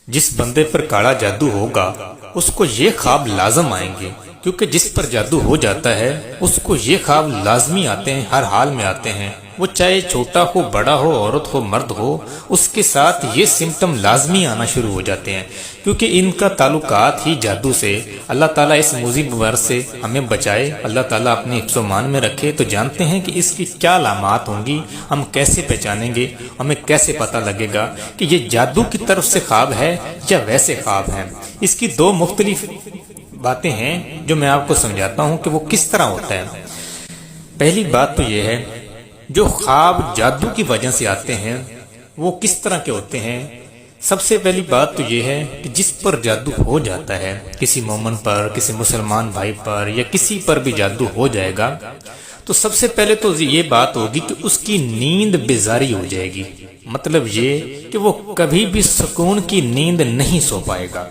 जिस बंदे पर काला जादू होगा उसको ये ख्वाब लाजम आएंगे, क्योंकि जिस पर जादू हो जाता है उसको ये ख्वाब लाजमी आते हैं, हर हाल में आते हैं। वो चाहे छोटा हो, बड़ा हो, औरत हो, मर्द हो, उसके साथ ये सिम्टम लाजमी आना शुरू हो जाते हैं, क्योंकि इनका ताल्लुकात ही जादू से। अल्लाह ताला इस मुसीबत से हमें बचाए, अल्लाह ताला अपनी हिफ्ज़-ओ-मान में रखे। तो जानते हैं कि इसकी क्या अलामात होंगी, हम कैसे पहचानेंगे, हमें कैसे पता लगेगा कि ये जादू की तरफ से ख्वाब है या वैसे ख्वाब है। इसकी दो मुख्तलिफ बातें हैं जो मैं आपको समझाता हूँ कि वो किस तरह होता है। पहली बात तो ये है, जो ख्वाब जादू की वजह से आते हैं वो किस तरह के होते हैं। सबसे पहली बात तो ये है कि जिस पर जादू हो जाता है, किसी मोमन पर, किसी मुसलमान भाई पर या किसी पर भी जादू हो जाएगा, तो सबसे पहले तो ये बात होगी कि उसकी नींद बेजारी हो जाएगी। मतलब ये कि वो कभी भी सुकून की नींद नहीं सो पाएगा।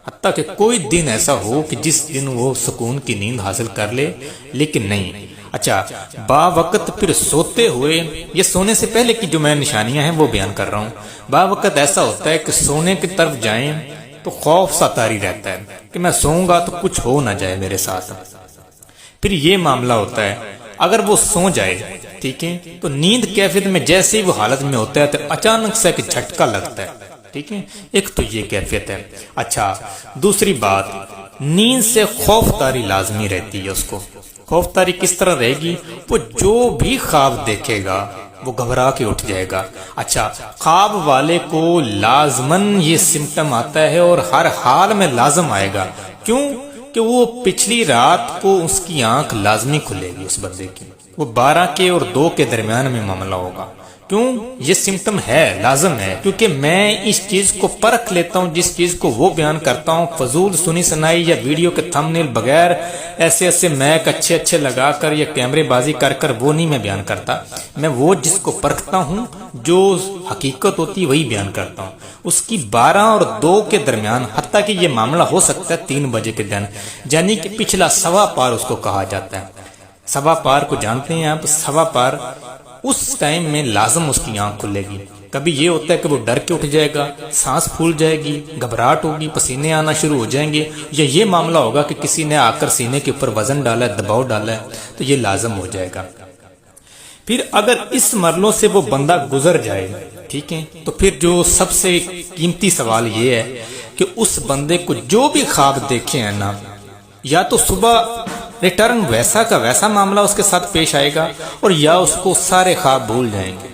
हत्ता कि कोई दिन ऐसा हो कि जिस दिन वो सुकून की नींद हासिल कर ले, लेकिन नहीं। अच्छा, बावक्त फिर सोते हुए, ये सोने से पहले की जो मैं निशानियां हैं वो बयान कर रहा हूँ। बावक्त ऐसा होता है कि सोने की तरफ जाएं तो खौफ सा तारी रहता है कि मैं सोऊंगा तो कुछ हो ना जाए मेरे साथ। फिर ये मामला होता है, अगर वो सो जाए, ठीक है, तो नींद कैफियत में जैसे ही वो हालत में होता है तो अचानक से एक झटका लगता है, ठीक है। एक तो ये कैफियत है। अच्छा, दूसरी बात, नींद से खौफतारी लाजमी रहती है उसको। खौफतारी किस तरह रहेगी, वो जो भी ख्वाब देखेगा वो घबरा के उठ जाएगा। अच्छा, ख्वाब वाले को लाजमन ये सिम्टम आता है और हर हाल में लाजम आएगा। क्यों? कि वो पिछली रात को उसकी आंख लाजमी खुलेगी उस बंदे की। वो 12 के और 2 के दरमियान में मामला होगा। क्यों? ये सिम्टम है, लाजम है, क्योंकि मैं इस चीज को परख लेता हूँ, जिस चीज को वो बयान करता हूँ। फजूल सुनी सुनाई या वीडियो के थंबनेल बगैर ऐसे ऐसे मैक अच्छे अच्छे लगाकर या कैमरे बाजी कर कर वो नहीं मैं बयान करता। मैं वो जिसको परखता हूँ, जो हकीकत होती है वही बयान करता हूँ। उसकी 12 और 2 के दरमियान, हत्ता कि ये मामला हो सकता है 3 बजे के दिन, यानी कि पिछला सवा पार उसको कहा जाता है। सवा पार को जानते हैं आप? सवा पार उस टाइम में लाजम उसकी आंख खुलेगी। कभी ये होता है कि वो डर के उठ जाएगा, सांस फूल जाएगी, घबराहट होगी, पसीने आना शुरू हो जाएंगे, या ये मामला होगा कि किसी ने आकर सीने के ऊपर वजन डाला है, दबाव डाला है, तो ये लाजम हो जाएगा। फिर अगर इस मरलों से वो बंदा गुजर जाए, ठीक है, तो फिर जो सबसे कीमती सवाल ये है कि उस बंदे को जो भी ख्वाब देखे हैं ना, या तो सुबह रिटर्न वैसा का वैसा मामला उसके साथ पेश आएगा, और या उसको सारे ख्वाब भूल जाएंगे,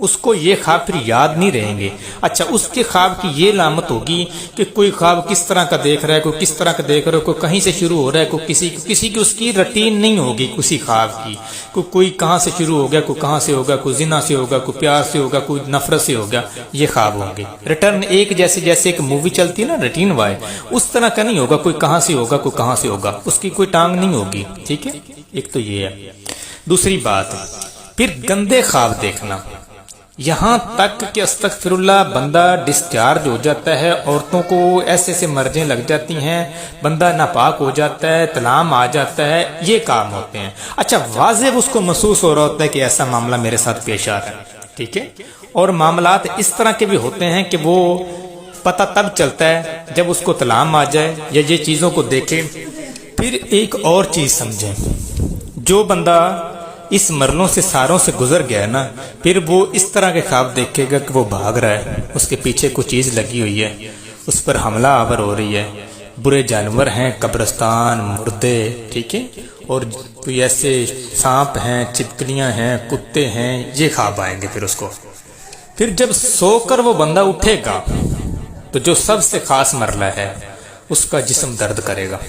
उसको ये ख्वाब फिर याद नहीं रहेंगे। अच्छा, उसके ख्वाब की ये लामत होगी कि कोई ख्वाब किस तरह का देख रहा है, कोई किस तरह का देख रहा है, कोई कहीं से शुरू हो रहा है, कोई किसी की उसकी रूटीन नहीं होगी किसी ख्वाब की। कोई कहाँ से शुरू हो गया, कोई कहाँ से होगा, कोई जिना से होगा, कोई प्यार से होगा, कोई नफरत से होगा, ये ख्वाब होंगे। रिटर्न एक जैसे एक मूवी चलती है ना, रूटीन वाई, उस तरह का नहीं होगा। कोई कहाँ से होगा, कोई कहाँ से होगा, उसकी कोई टांग नहीं होगी, ठीक है। एक तो ये है। दूसरी बात, फिर गंदे ख्वाब देखना, यहाँ तक कि अस्तगफिरुल्लाह, बंदा डिस्चार्ज हो जाता है, औरतों को ऐसे ऐसे मर्जें लग जाती हैं, बंदा नापाक हो जाता है, तलाम आ जाता है, ये काम होते हैं। अच्छा, वाज़ेह उसको महसूस हो रहा होता है कि ऐसा मामला मेरे साथ पेश आ रहा है, ठीक है। और मामलात इस तरह के भी होते हैं कि वो पता तब चलता है जब उसको तलाम आ जाए या ये चीज़ों को देखे। फिर एक और चीज़ समझें, जो बंदा इस मरलों से सारों से गुजर गया है ना, फिर वो इस तरह के ख्वाब देखेगा कि वो भाग रहा है, उसके पीछे कुछ चीज लगी हुई है, उस पर हमला आवर हो रही है, बुरे जानवर हैं, कब्रिस्तान, मुर्दे, ठीक है, और कोई ऐसे सांप हैं, छिपकलियां हैं, कुत्ते हैं, ये ख्वाब आएंगे फिर उसको। फिर जब सोकर वो बंदा उठेगा तो जो सबसे खास मरला है, उसका जिस्म दर्द करेगा,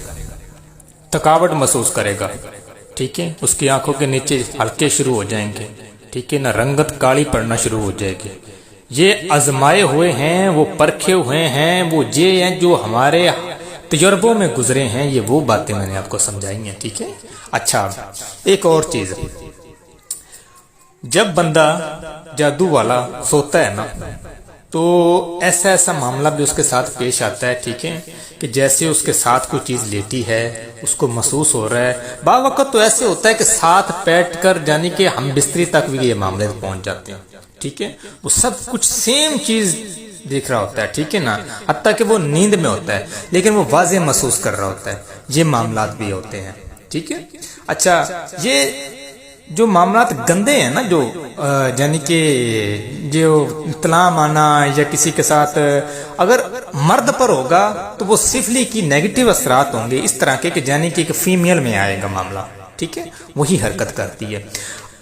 थकावट महसूस करेगा, ठीक है। उसकी आंखों के नीचे हल्के शुरू हो जाएंगे, ठीक है ना, रंगत काली पड़ना शुरू हो जाएगी। ये आजमाए हुए हैं, वो परखे हुए हैं, वो ये हैं जो हमारे तजर्बों में गुजरे हैं। ये वो बातें मैंने आपको समझाई हैं, ठीक है। अच्छा, एक और चीज, जब बंदा जादू वाला सोता है ना, तो ऐसा मामला भी उसके साथ पेश आता है, ठीक है, कि जैसे उसके साथ कोई चीज लेटी है, उसको महसूस हो रहा है। बावक़्त तो ऐसे होता है कि साथ बैठ कर, यानी कि हम बिस्तरी तक भी ये मामले पहुंच जाते हैं, ठीक है। वो सब कुछ सेम चीज دیکھ رہا ہوتا ہے، ٹھیک ہے نا، حتیٰ کہ وہ نیند میں ہوتا ہے لیکن وہ واضح محسوس کر رہا ہوتا ہے. یہ معاملات بھی ہوتے ہیں، ٹھیک ہے. اچھا، یہ جو معاملات گندے ہیں نا، جو یعنی کہ جو طلاق آنا یا کسی کے ساتھ اگر مرد پر ہوگا تو وہ سفلی کی نیگیٹو اثرات ہوں گے اس طرح کے کہ یعنی کہ ایک فیمیل میں آئے گا معاملہ، ٹھیک ہے، وہی حرکت کرتی ہے.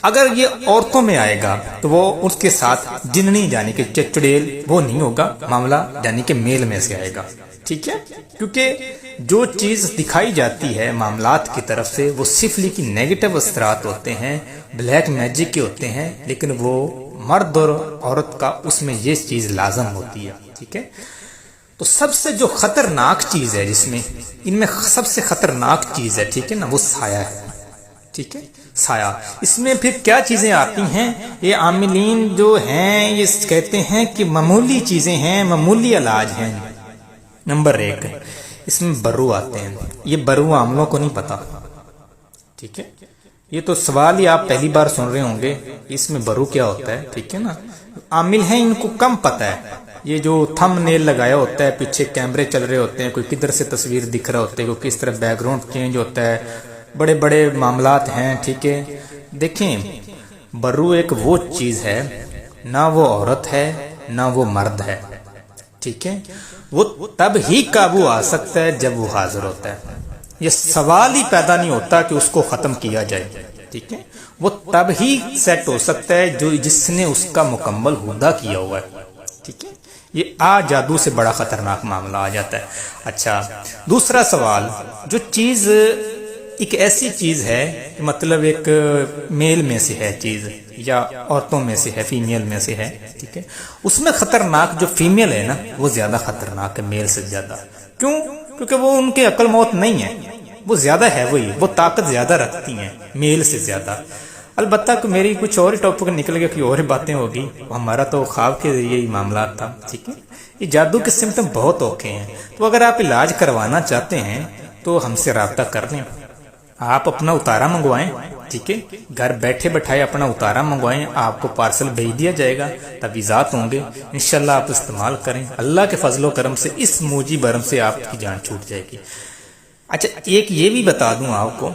اگر یہ عورتوں میں آئے گا تو وہ اس کے ساتھ جننی یعنی کہ چڑیل وہ نہیں ہوگا معاملہ، یعنی کہ میل میں سے آئے گا، ٹھیک ہے. کیونکہ جو چیز دکھائی جاتی ہے معاملات کی طرف سے وہ سفلی کی نیگیٹو اثرات ہوتے ہیں، بلیک میجک کے ہوتے ہیں، لیکن وہ مرد اور عورت کا اس میں یہ چیز لازم ہوتی ہے، ٹھیک ہے. تو سب سے جو خطرناک چیز ہے جس میں ان میں سب سے خطرناک چیز ہے، ٹھیک ہے نا، وہ سایہ ہے، ٹھیک ہے، سایہ. اس میں پھر کیا چیزیں آتی ہیں؟ یہ عاملین جو ہیں یہ کہتے ہیں کہ معمولی چیزیں ہیں، معمولی علاج ہیں. نمبر 1 اس میں برو آتے ہیں. یہ برو عاملوں کو نہیں پتا، ٹھیک ہے. یہ تو سوال ہی آپ پہلی بار سن رہے ہوں گے، اس میں برو کیا ہوتا ہے، ٹھیک ہے نا. عامل ہیں ان کو کم پتہ ہے. یہ جو تھم نیل لگایا ہوتا ہے، پیچھے کیمرے چل رہے ہوتے ہیں، کوئی کدھر سے تصویر دکھ رہا ہوتا ہے، کوئی کس طرح بیک گراؤنڈ چینج ہوتا ہے، بڑے بڑے معاملات ہیں، ٹھیک ہے. دیکھیں، برو ایک وہ چیز ہے، نہ وہ عورت ہے نہ وہ مرد ہے، ٹھیک ہے. وہ تب ہی قابو آ سکتا ہے جب وہ حاضر ہوتا ہے. یہ سوال ہی پیدا نہیں ہوتا کہ اس کو ختم کیا جائے، ٹھیک ہے. وہ تب ہی سیٹ ہو سکتا ہے جو جس نے اس کا مکمل ہدا کیا ہوا ہے، ٹھیک ہے. یہ جادو سے بڑا خطرناک معاملہ آ جاتا ہے. اچھا، دوسرا سوال، جو چیز ایک ایسی چیز ہے کہ مطلب ایک میل میں سے ہے چیز یا عورتوں میں سے ہے، فیمیل میں سے ہے، ٹھیک ہے. اس میں خطرناک جو فیمیل ہے نا وہ زیادہ خطرناک ہے میل سے زیادہ. کیوں؟ کیونکہ وہ ان کے عقل موت نہیں ہے، وہ زیادہ ہے، وہ طاقت زیادہ رکھتی ہیں میل سے زیادہ. البتہ کہ میری کچھ اور ٹاپک نکل گیا، کوئی اور باتیں ہوگی، ہمارا تو خواب کے ذریعے ہی معاملات تھا، ٹھیک ہے. یہ جادو کے سمٹم بہت اوکھے ہیں. تو اگر آپ علاج کروانا چاہتے ہیں تو ہم سے رابطہ کر لیں. آپ اپنا اتارا منگوائیں، ٹھیک ہے، گھر بیٹھے بٹھائے اپنا اتارا منگوائیں، آپ کو پارسل بھیج دیا جائے گا، تجویزات ہوں گے، انشاءاللہ آپ استعمال کریں. اللہ کے فضل و کرم سے اس موجی برم سے آپ کی جان چھوٹ جائے گی. اچھا، ایک یہ بھی بتا دوں آپ کو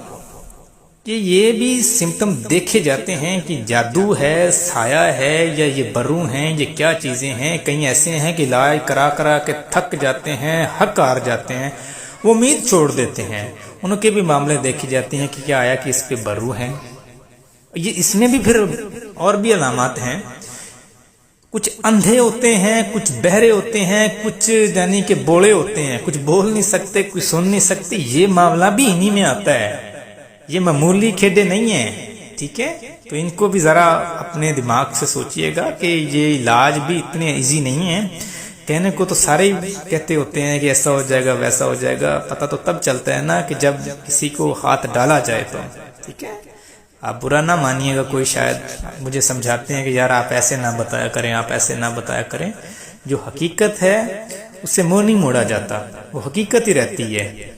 کہ یہ بھی سمٹم دیکھے جاتے ہیں کہ جادو ہے، سایہ ہے، یا یہ برو ہیں، یہ کیا چیزیں ہیں. کئی ایسے ہیں کہ علاج کرا کرا کے تھک جاتے ہیں، حق ہار جاتے ہیں، وہ امید چھوڑ دیتے ہیں. ان کے بھی معاملے دیکھے جاتے ہیں کہ کیا آیا کہ اس پہ برو ہیں. یہ اس میں بھی پھر اور بھی علامات ہیں. کچھ اندھے ہوتے ہیں، کچھ بہرے ہوتے ہیں، کچھ یعنی کہ بوڑے ہوتے ہیں، کچھ بول نہیں سکتے، کچھ سن نہیں سکتے. یہ معاملہ بھی انہی میں آتا ہے. یہ معمولی کھیڈے نہیں ہیں، ٹھیک ہے. تو ان کو بھی ذرا اپنے دماغ سے سوچئے گا کہ یہ علاج بھی اتنے ایزی نہیں ہے. کہنے کو تو سارے کہتے ہوتے ہیں کہ ایسا ہو جائے گا ویسا ہو جائے گا، پتہ تو تب چلتا ہے نا کہ جب کسی کو ہاتھ ڈالا جائے تو، ٹھیک ہے. آپ برا نہ مانیے گا، کوئی شاید مجھے سمجھاتے ہیں کہ یار آپ ایسے نہ بتایا کریں، آپ ایسے نہ بتایا کریں. جو حقیقت ہے اس سے منہ نہیں موڑا جاتا، وہ حقیقت ہی رہتی ہے.